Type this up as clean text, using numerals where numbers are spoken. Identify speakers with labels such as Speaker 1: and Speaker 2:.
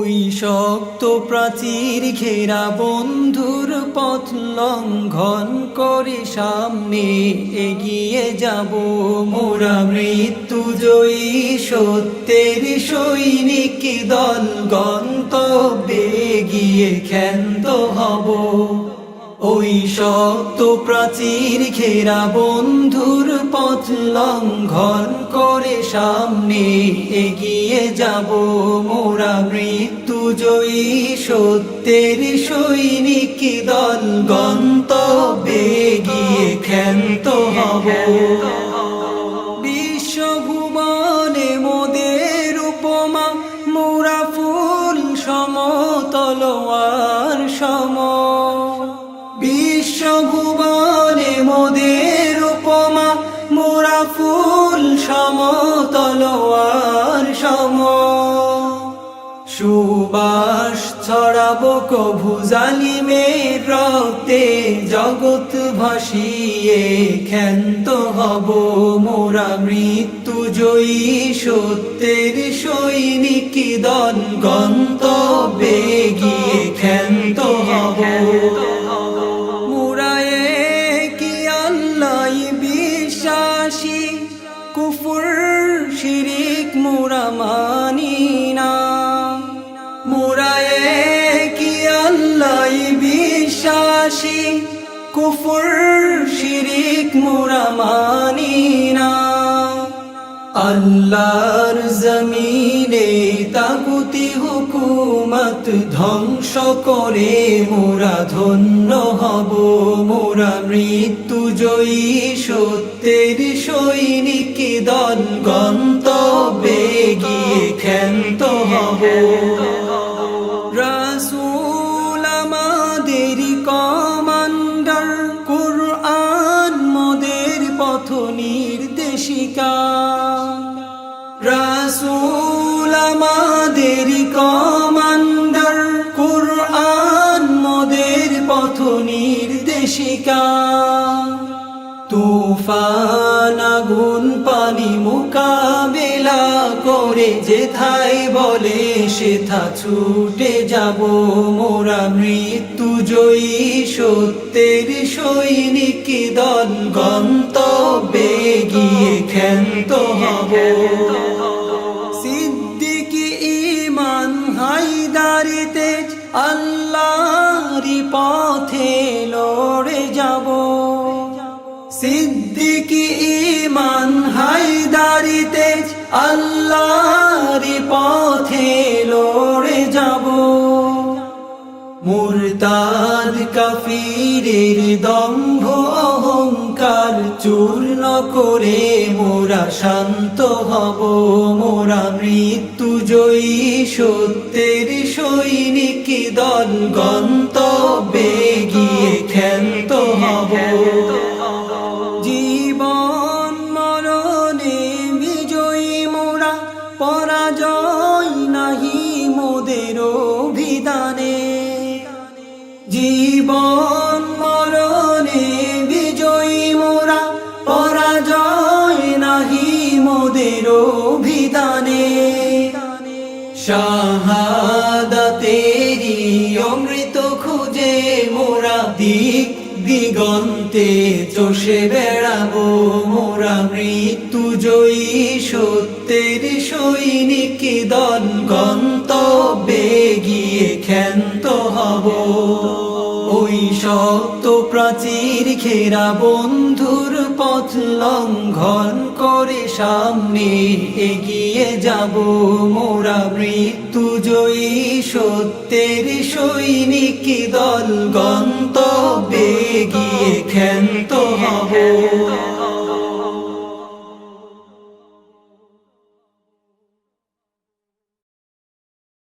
Speaker 1: ওই শক্ত প্রাচীর ঘেরা বন্ধুর পথ লঙ্ঘন করে সামনে এগিয়ে যাব মোরা মৃত্যু জয়ী সত্যের সৈনিক দল গন্তব্যে গিয়ে ক্ষান্ত হব। ওই শক্ত প্রাচীর ঘেরা বন্ধুর পথ লঙ্ঘন করে সামনে এগিয়ে যাব মোরা মৃত্যু জয়ী সত্যের সৈনিক দল গন্তব্যে গিয়ে ক্ষান্ত হব। বিশ্বভুবনে মোদের উপমা মোরা ফুল সমতলোয়ার সম। বিশ্বভুবনে মোদের উপমা মোরা ফুল সমতলোয়ার সম। সুবাস ছড়াবো কভু জালিমের রক্তে জগৎ ভাসিয়ে ক্ষান্ত হব মোরা মৃত্যু জয়ী সত্যের সৈনিক দল গন্তব্যে গিয়ে ক্ষান্ত হব। কুফর শিরিক মোরা মানি না। মোরা কি আল্লাহ বিশ্বাসী কুফর শিরিক মোরা মানি না। আল্লাহর জমিনে তাগুতি হুকুমত ধ্বংস করে মোরা ধন্য হব মোরা মৃত্যু জয়ী সত্যের সৈনিক দল গন্তব্যে গিয়ে ক্ষান্ত হব। রাসূল আমাদের কমান্ডার কুরআন মোদের পথ নির্দেশিকা। রাসূল আমাদের কমান্ডার কুরআন মোদের পথ নির্দেশিকা। তুফান আগুন পানি মোকাবেলা করে যেথায় বলে সেথা ছুটে যাব মোরা মৃত্যু জয়ী সত্যের সৈনিক দল গন্তব্যে গিয়ে ক্ষান্ত হব। সিদ্দিকী ঈমান হায়দারি তেজ আল্লাহরই পথে লড়ে যাব। সিদ্দিকী ঈমান হায়দারি তেজ আল্লাহরই পথে লড়ে যাব। মুরতাদ কাফিরের দম্ভ অহংকার চূর্ণ করে মোরা শান্ত হব মোরা মৃত্যু জয়ী সত্যের সৈনিক দল গন্তব্যে গিয়ে ক্ষান্ত হব। জীবন মরণে বিজয়ী মোরা পরাজয় নাহি মোদের অভিধানে। জীবন মরণে বিজয়ী মোরা পরাজয় নাহি মোদের অভিধানে। শাহাদাতেরি অমৃত খুঁজে মোরা দিক দিগন্তে চষে বেড়াবো মোরা মৃত্যু জয়ী সত্যের সৈনিক দল গন্তব্যে গিয়ে ক্ষান্ত হব। ওই শক্ত প্রাচীর ঘেরা বন্ধুর পথ লঙ্ঘন করে সামনে এগিয়ে যাব মোরা মৃত্যু জয়ী সত্যের সৈনিক দল গন্তব্যে গিয়ে ক্ষান্ত হব।